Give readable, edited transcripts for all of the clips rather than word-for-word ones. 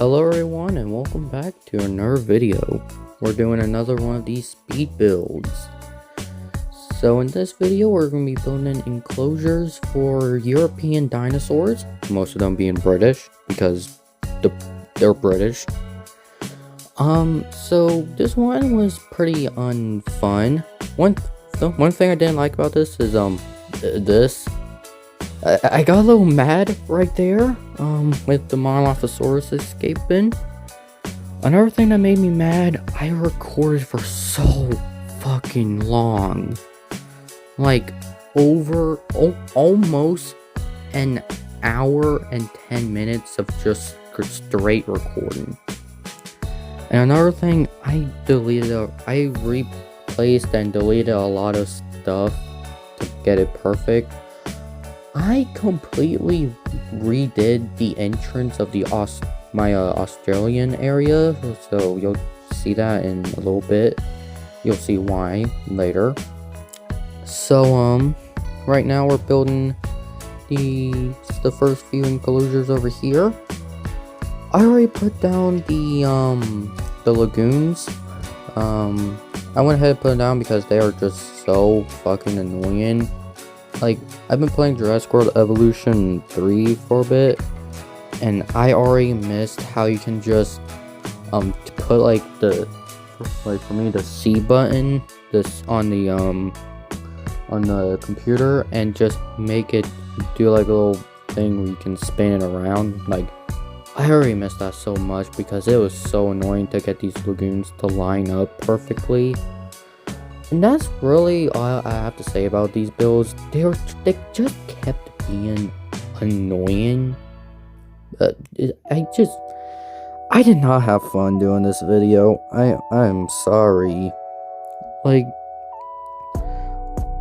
Hello everyone and welcome back to another video. We're doing another one of these speed builds. So in this video we're going to be building enclosures for European dinosaurs, most of them being British because they're British. So this one was pretty unfun. One thing I didn't like about this is I got a little mad right there, with the Monolithosaurus escaping. Another thing that made me mad, I recorded for so fucking long. Like, almost an hour and 10 minutes of just straight recording. And another thing, I replaced and deleted a lot of stuff to get it perfect. I completely redid the entrance of my Australian area, so you'll see that in a little bit. You'll see why later. So right now we're building the first few enclosures over here. I already put down the lagoons. I went ahead and put them down because they are just so fucking annoying. Like, I've been playing Jurassic World Evolution 3 for a bit, and I already missed how you can just put like for me the C button on the computer and just make it do like a little thing where you can spin it around. Like, I already missed that so much because it was so annoying to get these lagoons to line up perfectly. And that's really all I have to say about these builds. They just kept being annoying. I did not have fun doing this video. I'm sorry. Like,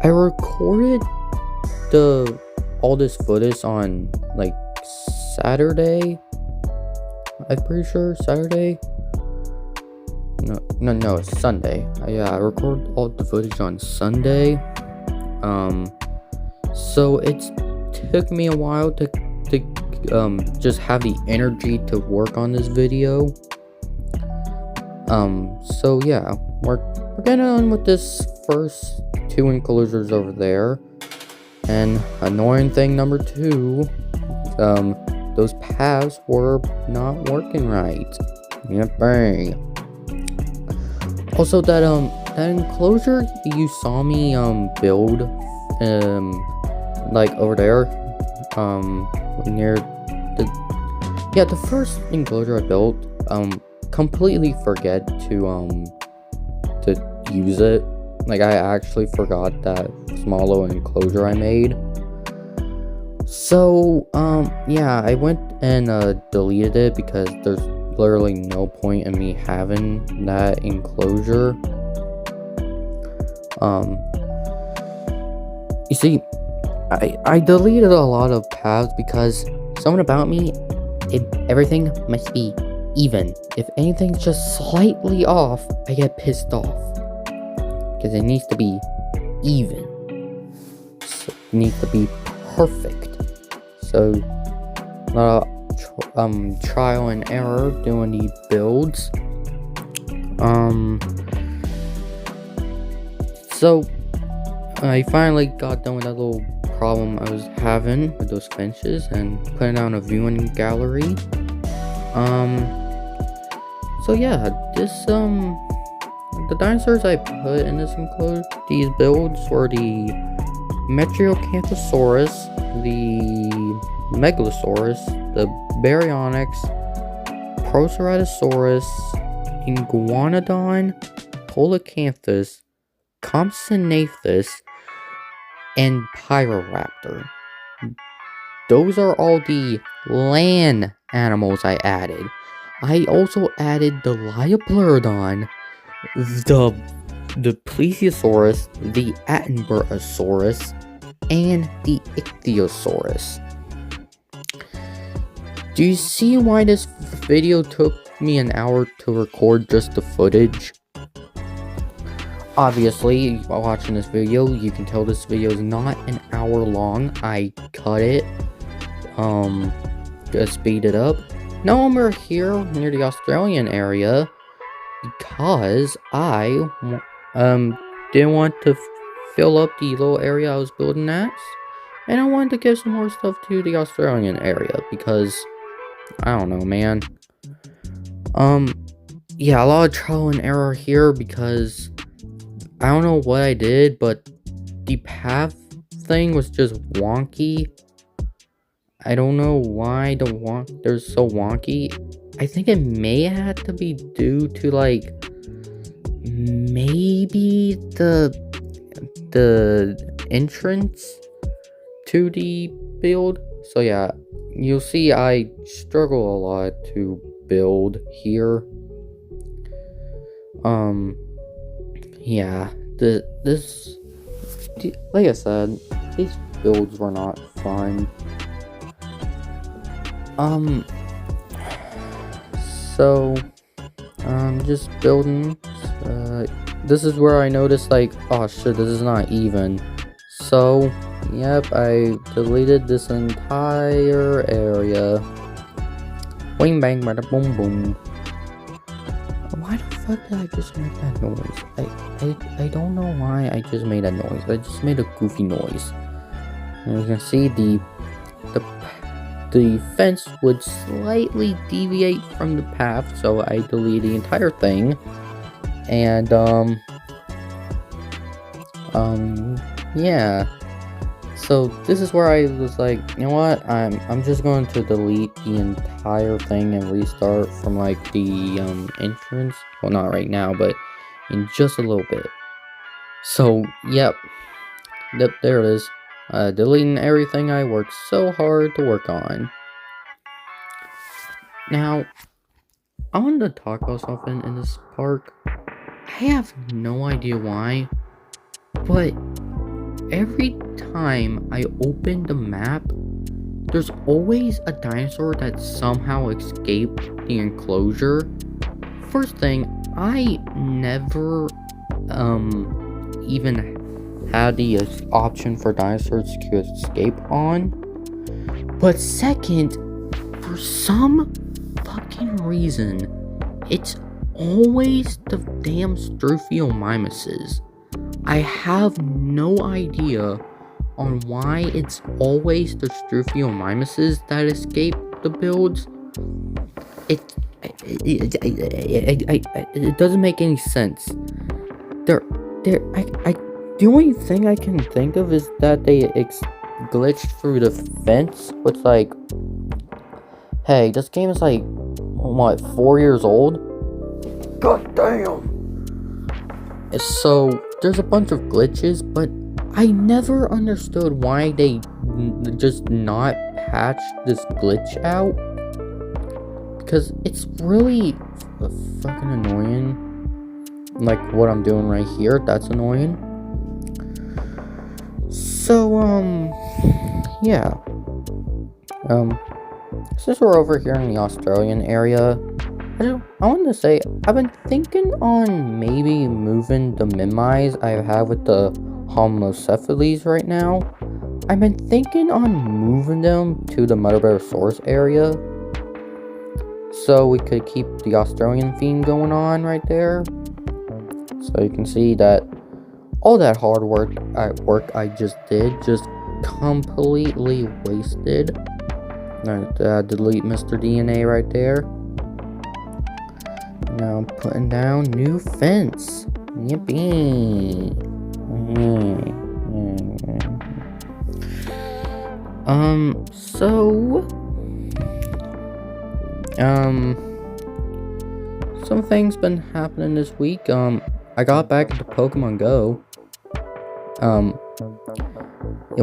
I recorded all this footage on like Saturday. I'm pretty sure Saturday. No, it's Sunday. I record all the footage on Sunday. So it took me a while to just have the energy to work on this video. So yeah, we're getting on with this first two enclosures over there. And annoying thing number 2, those paths were not working right. Yep. Also, that enclosure you saw me build like over there, near the first enclosure I built, completely forget to use it. Like, I actually forgot that small little enclosure I made. So yeah, I went and deleted it because there's literally no point in me having that enclosure. You see, I deleted a lot of paths because something about me, everything must be even. If anything's just slightly off, I get pissed off because it needs to be even. So it needs to be perfect. So trial and error doing these builds. So I finally got done with that little problem I was having with those fences and putting down a viewing gallery. So yeah, this the dinosaurs I put in this enclosure, these builds were the Metriacanthosaurus, the Megalosaurus, the Baryonyx, Proceratosaurus, Iguanodon, Polacanthus, Compsognathus, and Pyroraptor. Those are all the land animals I added. I also added the Liopleurodon, the Plesiosaurus, the Attenborosaurus, and the Ichthyosaurus. Do you see why this video took me an hour to record just the footage? Obviously, while watching this video, you can tell this video is not an hour long. I cut it, to speed it up. Now we're here near the Australian area because I didn't want to fill up the little area I was building at, and I wanted to give some more stuff to the Australian area because I don't know, man. Yeah, a lot of trial and error here because I don't know what I did, but the path thing was just wonky. I don't know why they're so wonky. I think it may have to be due to like maybe the entrance to the build. So yeah, you'll see I struggle a lot to build here. Yeah, like I said, these builds were not fun. So just building. This is where I noticed like, oh shit, this is not even. So yep, I deleted this entire area. Wing bang bada boom boom. Why the fuck did I just make that noise? I don't know why I just made that noise. I just made a goofy noise. And you can see the fence would slightly deviate from the path, so I deleted the entire thing. And yeah. So this is where I was like, you know what? I'm just going to delete the entire thing and restart from like the entrance. Well, not right now, but in just a little bit. So yep, there it is. Deleting everything I worked so hard to work on. Now, I wanted to talk about something in this park. I have no idea why, but every time I open the map, there's always a dinosaur that somehow escaped the enclosure. First thing, I never even had the option for dinosaurs to escape on. But second, for some fucking reason, it's always the damn Struthiomimuses. I have no idea on why it's always the Struthiomimuses that escape the builds. It doesn't make any sense. The only thing I can think of is that they glitched through the fence, which like, hey, this game is like, what, 4 years old? God damn! So, there's a bunch of glitches, but I never understood why they just not patched this glitch out. Because it's really fucking annoying. Like what I'm doing right here, that's annoying. So, yeah. Since we're over here in the Australian area, I wanted to say, I've been thinking on maybe moving the Mimize I have with the Homocephalus right now. I've been thinking on moving them to the Motherbarosaurus area, so we could keep the Australian theme going on right there. So you can see that all that hard work I just did just completely wasted. Delete Mr. DNA right there. Now I'm putting down new fence. Yippee. Some things been happening this week. I got back into Pokemon Go. And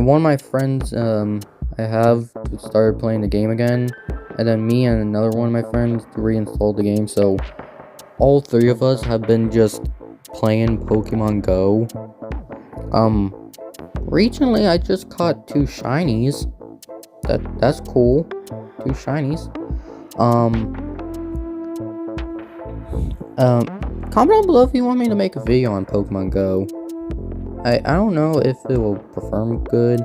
one of my friends, I have started playing the game again, and then me and another one of my friends reinstalled the game, so all three of us have been just playing Pokemon Go. Recently I just caught 2 shinies. That's cool. 2 shinies. Comment down below if you want me to make a video on Pokemon Go. I don't know if it will perform good.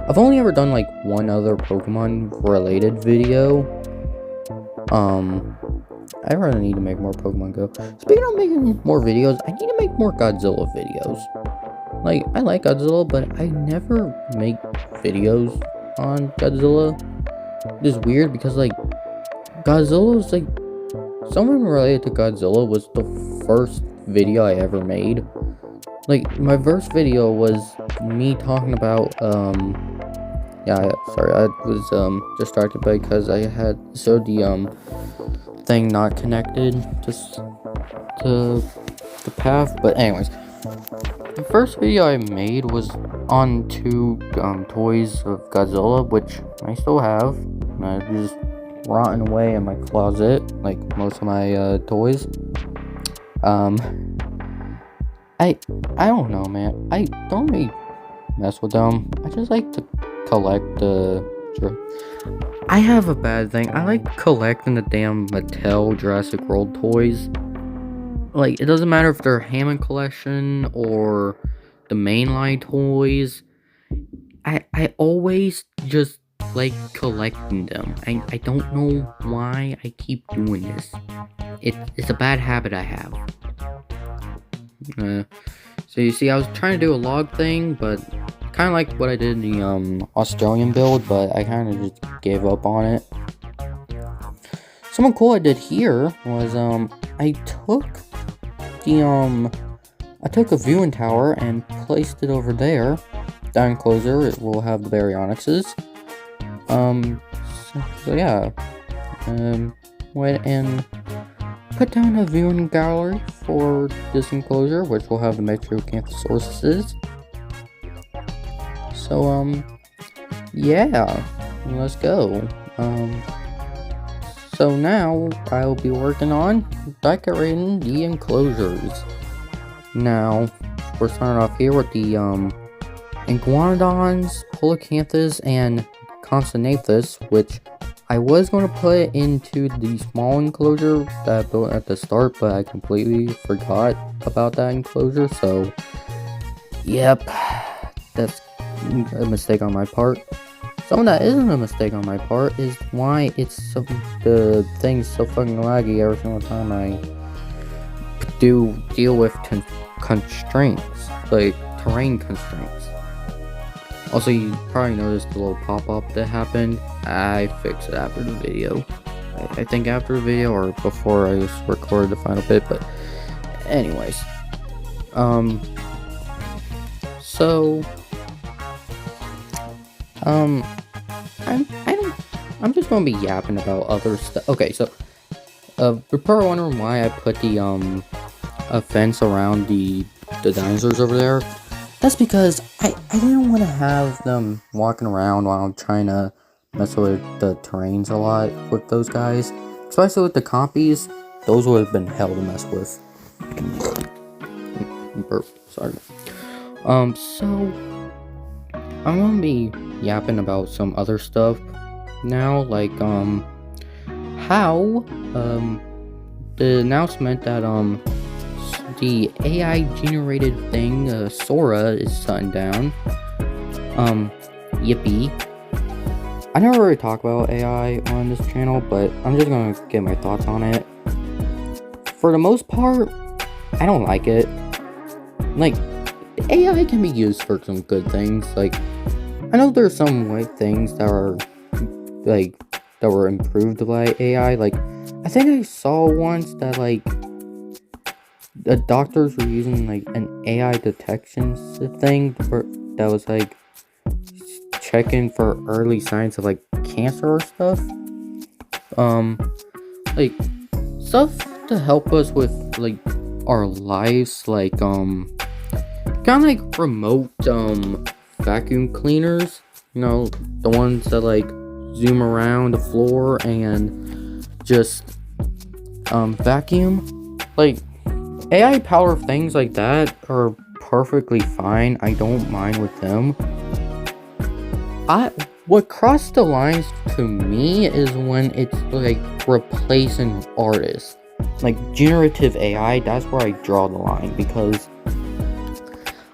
I've only ever done like one other Pokemon related video. I really need to make more Pokemon Go. Speaking of making more videos, I need to make more Godzilla videos. Like, I like Godzilla, but I never make videos on Godzilla. It's weird because, like, Godzilla's, like, someone related to Godzilla was the first video I ever made. Like, my first video was me talking about, yeah, sorry, I was, distracted because I had showed the, thing not connected to the path, but anyways, the first video I made was on 2 toys of Godzilla, which I still have. They're just rotting away in my closet, like most of my toys. I don't know, man. I don't really mess with them. I just like to collect the. I have a bad thing. I like collecting the damn Mattel Jurassic World toys. Like, it doesn't matter if they're Hammond Collection or the mainline toys. I always just like collecting them. I don't know why I keep doing this. It's a bad habit I have. So you see, I was trying to do a log thing, but kind of like what I did in the Australian build, but I kind of just gave up on it. Something cool I did here was I took a viewing tower and placed it over there. That enclosure, it will have the Baryonyxes. So yeah, went and put down a viewing gallery for this enclosure, which will have the Metriacanthosauruses. So, yeah, let's go. So now I'll be working on decorating the enclosures. Now, we're starting off here with the, Iguanodons, Polacanthus, and Constanathus, which I was going to put into the small enclosure that I built at the start, but I completely forgot about that enclosure, so, yep, that's a mistake on my part. Something that isn't a mistake on my part is why the thing's so fucking laggy every single time I deal with constraints, like terrain constraints. Also, you probably noticed the little pop-up that happened. I fixed it after the video. I think after the video or before I just recorded the final bit, but anyways. I'm just gonna be yapping about other stuff. Okay, so, you're probably wondering why I put the, a fence around the dinosaurs over there. That's because I didn't want to have them walking around while I'm trying to mess with the terrains a lot with those guys. Especially with the compies, those would have been hell to mess with. Burp, sorry. So I'm gonna be yapping about some other stuff now, like how the announcement that the AI generated thing, Sora, is shutting down. Yippee. I never really talk about AI on this channel, but I'm just gonna get my thoughts on it. For the most part, I don't like it. Like, AI can be used for some good things. Like, I know there's some things that are like that were improved by AI. Like, I think I saw once that like the doctors were using like an AI detection thing that was like checking for early signs of like cancer or stuff. Like stuff to help us with like our lives, like kind of like remote vacuum cleaners, you know, the ones that like zoom around the floor and just vacuum. Like AI power things like that are perfectly fine. I don't mind with them. What crossed the lines to me is when it's like replacing artists. Like generative AI, that's where I draw the line, because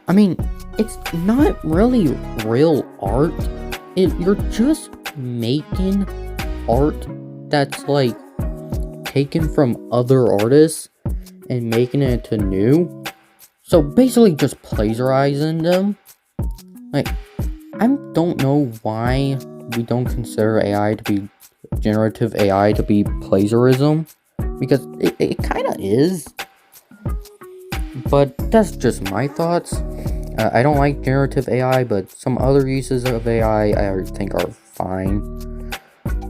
I mean, it's not really real art. You're just making art that's like taken from other artists and making it into new. So basically just plagiarizing them. Like, I don't know why we don't consider AI to be generative AI to be plagiarism, because it kind of is. But that's just my thoughts. I don't like generative AI, but some other uses of AI I think are fine.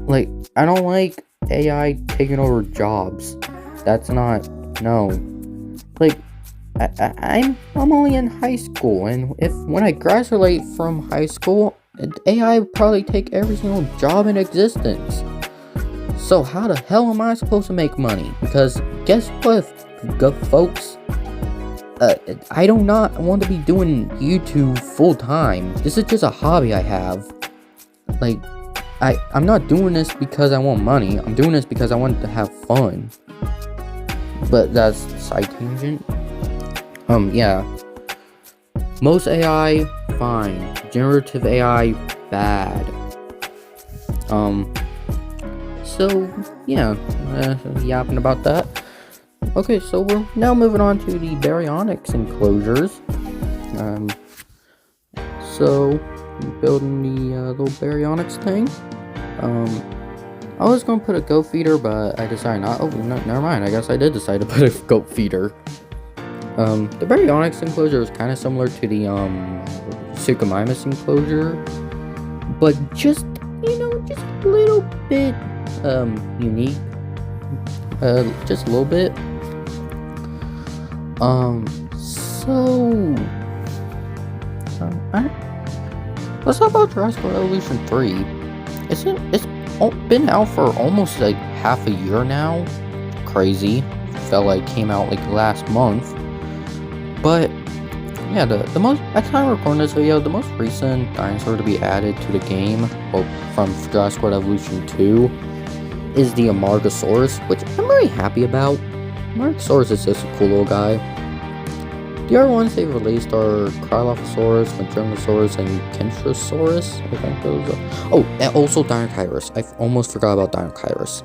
Like, I don't like AI taking over jobs. That's not, no. Like, I'm only in high school, and when I graduate from high school, AI will probably take every single job in existence. So how the hell am I supposed to make money? Because guess what, folks? I do not want to be doing YouTube full time. This is just a hobby I have. Like, I'm not doing this because I want money. I'm doing this because I want to have fun. But that's side tangent. Yeah. Most AI, fine. Generative AI, bad. So, yeah. Yapping about that. Okay, so we're now moving on to the baryonyx enclosures. So, building the little baryonyx thing. I was gonna put a goat feeder, but I decided not. Oh, no, never mind. I guess I did decide to put a goat feeder. The baryonyx enclosure is kind of similar to the Suchomimus enclosure, but just just a little bit unique. Just a little bit. Let's talk about Jurassic World Evolution 3. It's been out for almost like half a year now. Crazy. Felt like it came out like last month. But yeah, the most, at the time of recording this video, the most recent dinosaur to be added to the game, well, from Jurassic World Evolution 2, is the Amargasaurus, which I'm really happy about. Amargasaurus is just a cool little guy. The other ones they've released are Cryolophosaurus, Ventrilosaurus, and Kentrosaurus. I think those are. Oh, and also Dinokairos. I almost forgot about Dinokairos.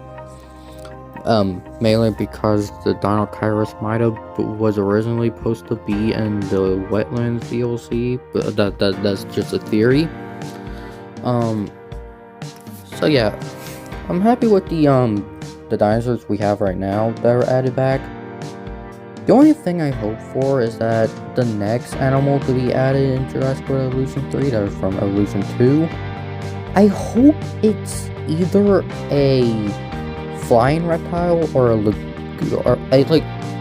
Mainly because the Dinokairos was originally supposed to be in the Wetlands DLC, but that's just a theory. So yeah, I'm happy with the dinosaurs we have right now that are added back. The only thing I hope for is that the next animal to be added in Jurassic World Evolution 3, that is from Evolution 2, I hope it's either a flying reptile or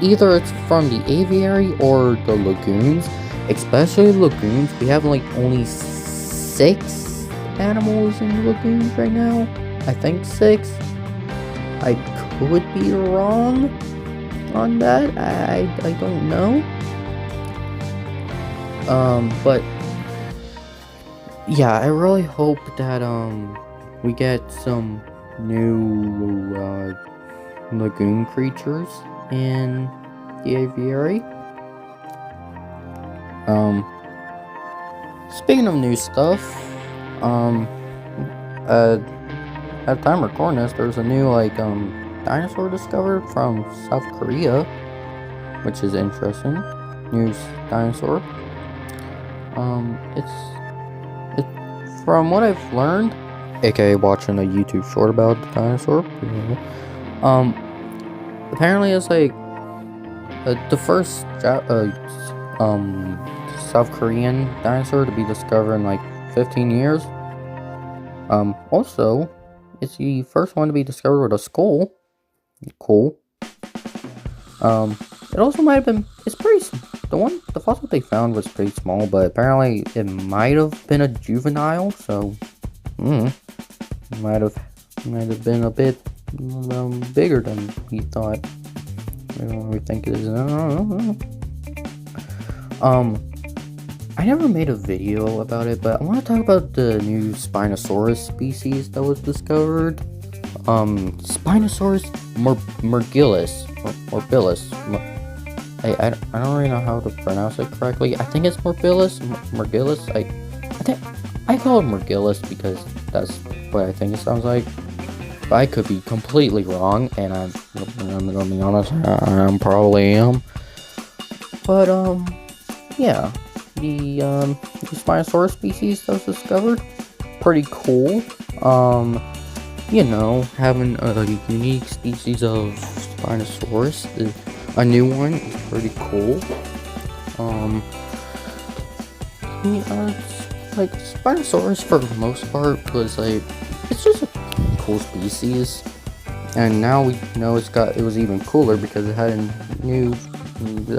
either it's from the aviary or the lagoons. Especially lagoons, we have like only 6 animals in the lagoons right now. I think 6. I could be wrong on that. I don't know. But yeah, I really hope that we get some new lagoon creatures in the aviary. Speaking of new stuff, at the time of recording this, there's a new dinosaur discovered from South Korea, which is interesting. New dinosaur. It's from what I've learned, aka watching a YouTube short about the dinosaur. Apparently it's like the first South Korean dinosaur to be discovered in like 15 years. Also, it's the first one to be discovered with a skull. Cool. It also might have been. It's pretty. The fossil they found was pretty small, but apparently it might have been a juvenile. So, might have been a bit bigger than we thought. We think it is. I don't know. I never made a video about it, but I want to talk about the new Spinosaurus species that was discovered. Spinosaurus morbilis. I don't really know how to pronounce it correctly. I think it's morbilis. I think I call it morbilis because that's what I think it sounds like. I could be completely wrong, and I'm gonna be honest, I probably am. But yeah, the Spinosaurus species that was discovered, pretty cool. Having a unique species of Spinosaurus, a new one, is pretty cool. Like Spinosaurus for the most part was like, it's just a cool species, and now we know it was even cooler because it had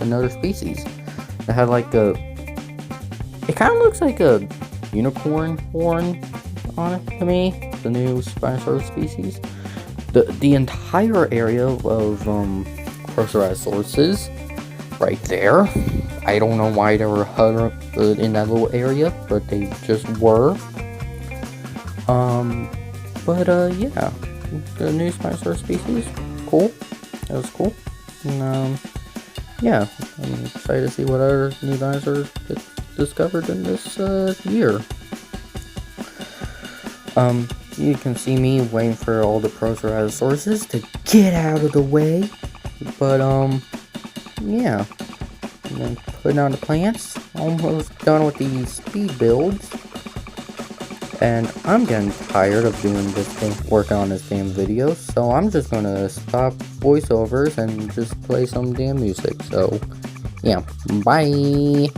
another species. It had like it kind of looks like a unicorn horn on it to me. The new Spinosaurus species. The entire area of Procerasauruses right there. I don't know why they were in that little area, but they just were. Yeah, the new Spinosaurus species, cool. That was cool. And, yeah, I'm excited to see what other new dinosaurs get discovered in this year. You can see me waiting for all the Procerasauruses to get out of the way. But yeah. And then putting on the plants. Almost done with these speed builds. And I'm getting tired of doing working on this damn video. So I'm just gonna stop voiceovers and just play some damn music. So yeah, bye.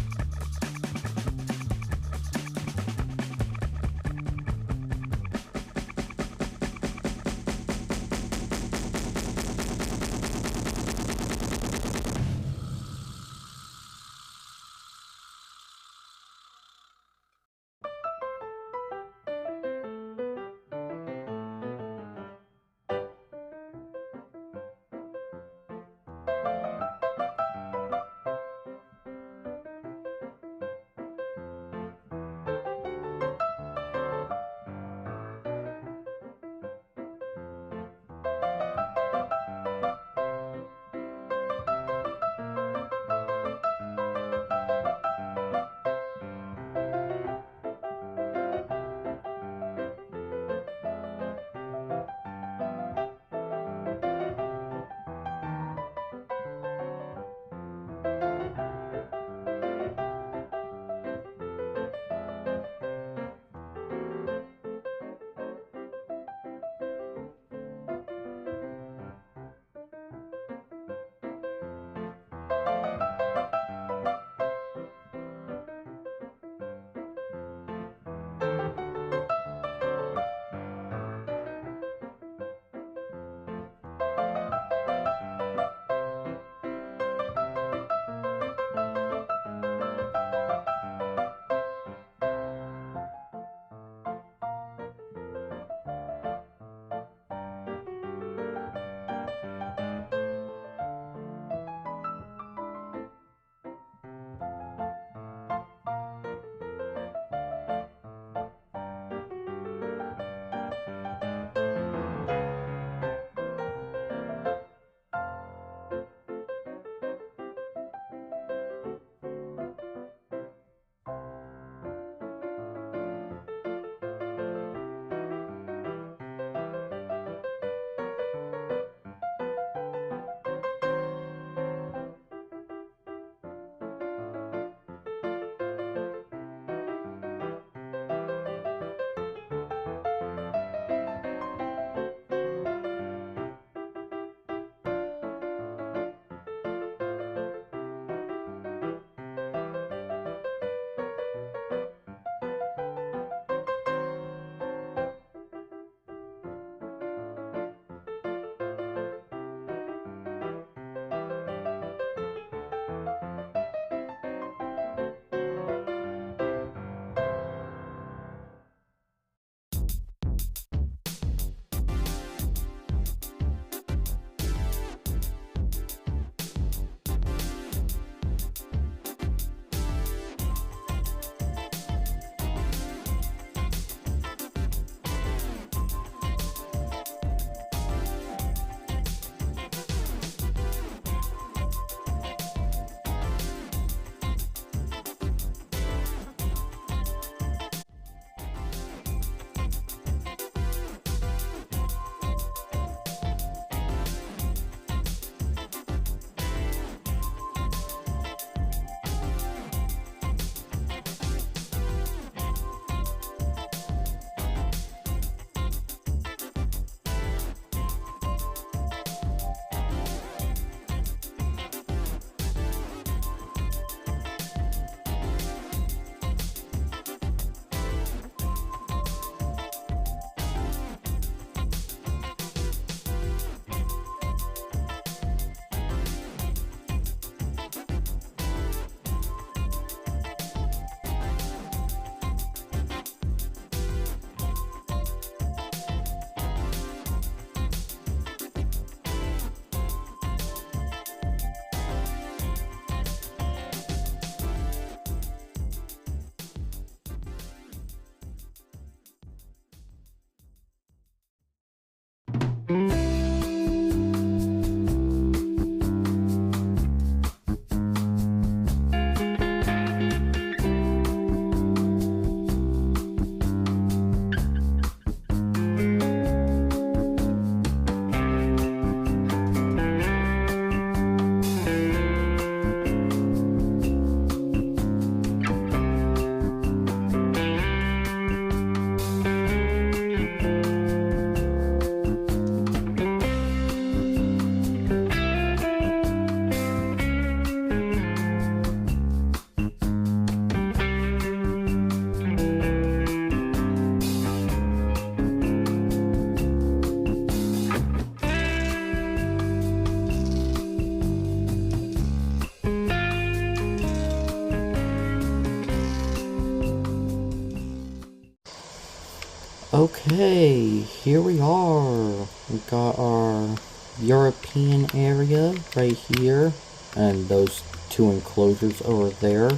Okay, here we are. We got our European area right here, and those two enclosures over there.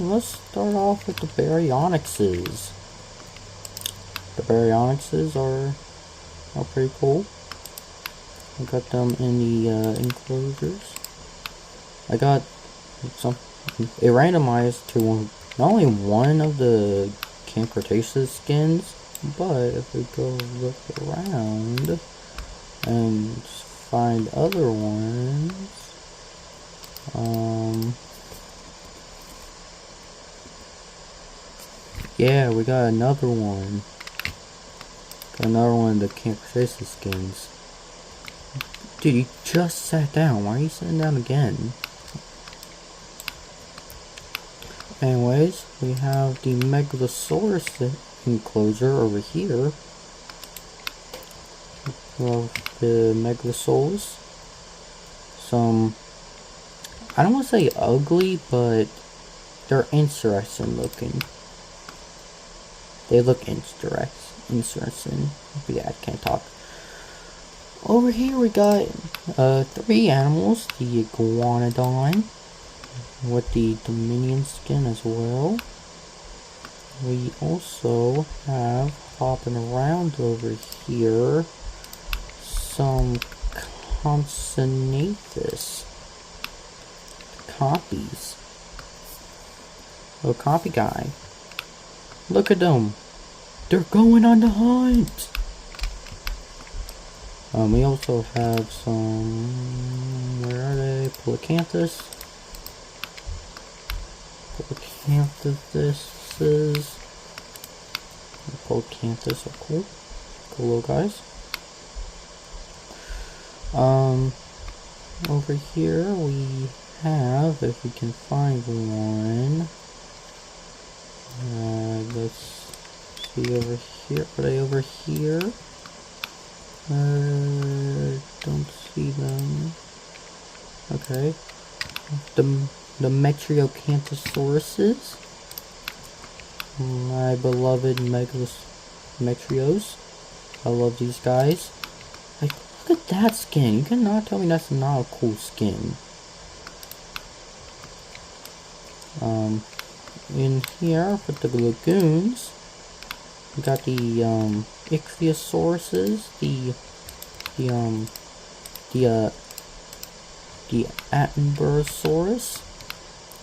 Let's start off with the Baryonyxes. The Baryonyxes are pretty cool. I got them in the enclosures. I got some. It randomized to not only one of the Camp Cretaceous skins, but if we go look around and find other ones, yeah, we got another one. Got another one of the Camp Cretaceous skins. Dude, you just sat down. Why are you sitting down again? Anyways, we have the Megalosaurus enclosure over here. We have the Megalosaurus. Some, I don't want to say ugly, but they're interesting looking. They look interesting. Yeah, I can't talk. Over here we got 3 animals. The Iguanodon with the Dominion skin as well. We also have, hopping around over here, some Compsognathus copies. Little copy guy. Look at them. They're going on the hunt. We also have some, where are they? Polacanthus. Polacanthus are cool. Cool little guys. Over here we have, if we can find one, let's see over here. Are they over here? Don't see them. Okay. The Metriocantosauruses. My beloved Metrios. I love these guys. Like, look at that skin. You cannot tell me that's not a cool skin. In here with the lagoons, we got the Ichthyosaurus, the Attenborosaurus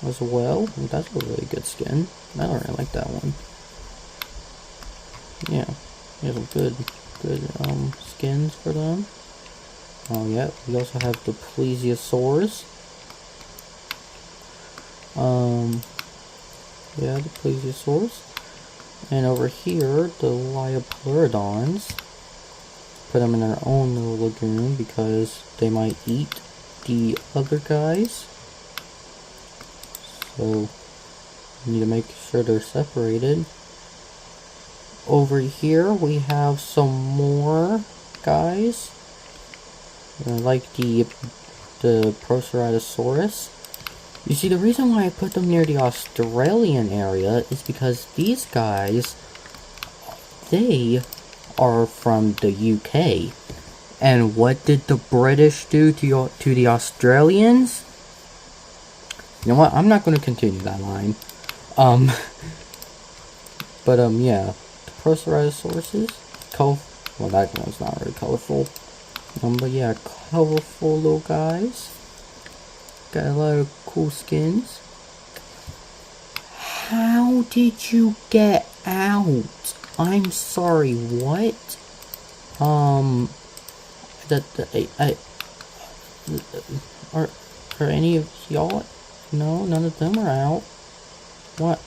as well. That's a really good skin. I don't really like that one. Yeah, some good skins for them. Oh yeah, we also have the Plesiosaurus. Yeah, the Plesiosaurus. And over here, the Liopleurodons. Put them in their own little lagoon because they might eat the other guys. So, we need to make sure they're separated. Over here, we have some more guys. Like the Proceratosaurus. You see, the reason why I put them near the Australian area is because these guys, they are from the UK. And what did the British do to the Australians? You know what? I'm not going to continue that line. Yeah. The Proceratosaurus. Well, that one's not really colorful. But yeah, colorful little guys. Got a lot of cool skins. How did you get out? I'm sorry, what? Are any of y'all? No, none of them are out. What?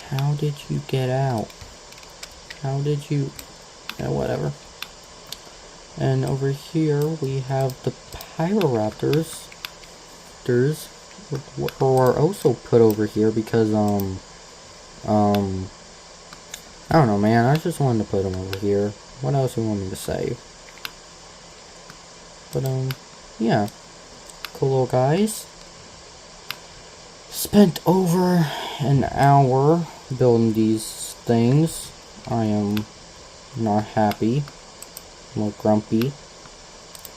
How did you get out? How did you? Yeah, whatever. And over here we have the Pyroraptors. Who are also put over here because I don't know, man. I just wanted to put them over here. What else do you want me to say? But yeah, cool little guys. spent over an hour building these things. I am not happy, more grumpy.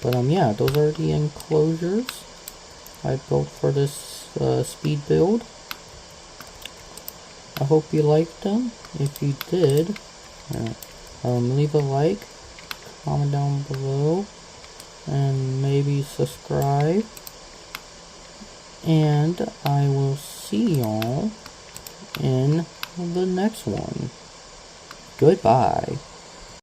But yeah, those are the enclosures I built for this speed build. I hope you liked them. If you did, leave a like, comment down below, and maybe subscribe. And I will see y'all in the next one. Goodbye.